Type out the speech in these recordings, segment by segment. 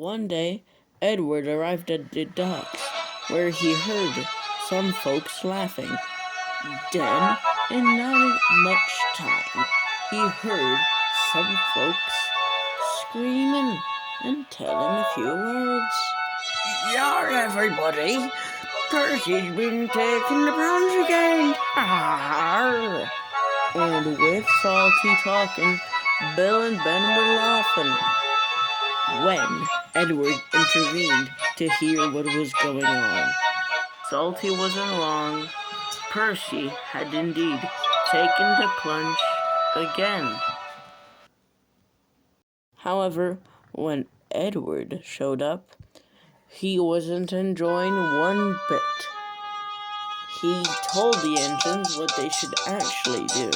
One day, Edward arrived at the docks, where he heard some folks laughing. Then, in not much time, he heard some folks screaming and telling a few words. Yar, everybody! Percy's been taking the plunge again! Arr! And with Salty talking, Bill and Ben were laughing. When Edward intervened to hear what was going on. Salty wasn't wrong. Percy had indeed taken the plunge again. However, when Edward showed up, he wasn't enjoying one bit. He told the engines what they should actually do,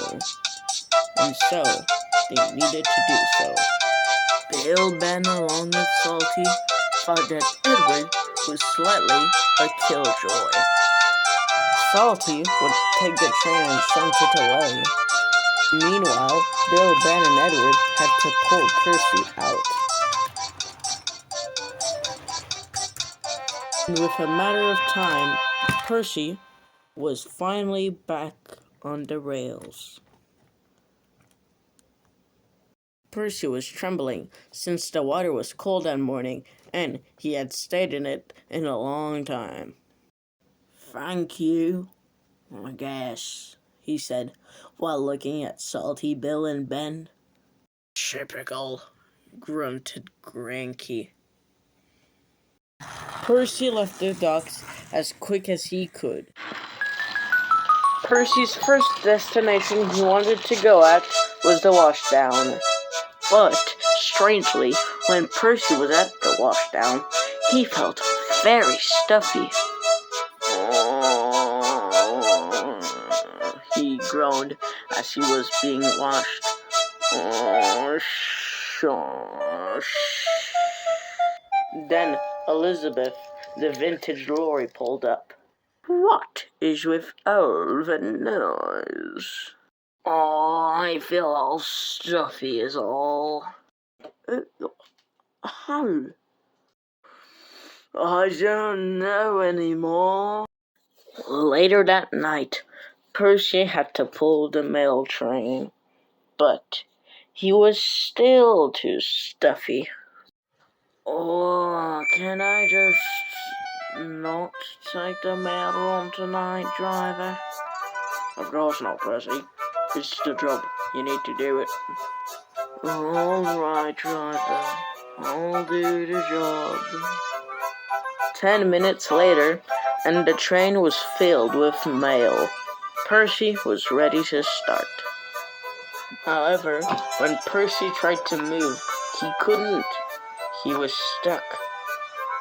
and so they needed to do so. Bill, Ben, along with Salty, thought that Edward was slightly a killjoy. Salty would take the train and sent it away. Meanwhile, Bill, Ben, and Edward had to pull Percy out. And with a matter of time, Percy was finally back on the rails. Percy was trembling, since the water was cold that morning, and he had stayed in it in a long time. "Thank you, I guess," he said, while looking at Salty, Bill, and Ben. "Typical," grunted Granky. Percy left the docks as quick as he could. Percy's first destination he wanted to go at was the washdown. But, strangely, when Percy was at the washdown, he felt very stuffy. He groaned as he was being washed. Then Elizabeth, the vintage lorry, pulled up. "What is with all the noise?" "I feel all stuffy is all." How? "I don't know anymore." Later that night, Percy had to pull the mail train, but he was still too stuffy. "Oh, can I just not take the mail on tonight, driver?" "Of course not, Percy. It's the job. You need to do it." "All right, driver. I'll do the job." 10 minutes later, and the train was filled with mail. Percy was ready to start. However, when Percy tried to move, he couldn't. He was stuck.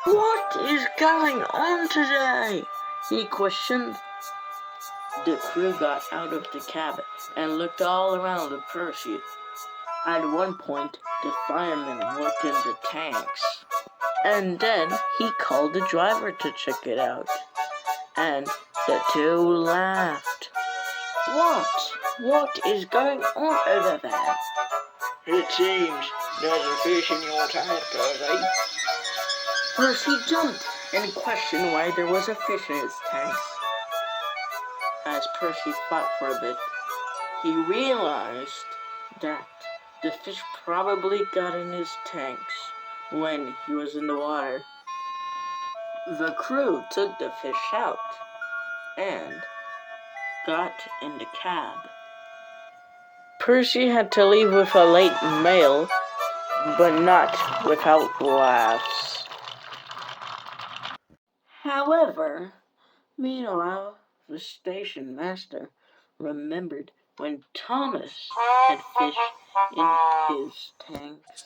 "What is going on today?" he questioned. The crew got out of the cab and looked all around at Percy. At one point, the firemen looked in the tanks. And then he called the driver to check it out. And the two laughed. What is going on over there?" "It seems there's a fish in your tank, Percy." Percy jumped and questioned why there was a fish in his tanks. As Percy thought for a bit, he realized that the fish probably got in his tanks when he was in the water. The crew took the fish out and got in the cab. Percy had to leave with a late mail, but not without laughs. However, meanwhile, the station master remembered when Thomas had fish in his tanks.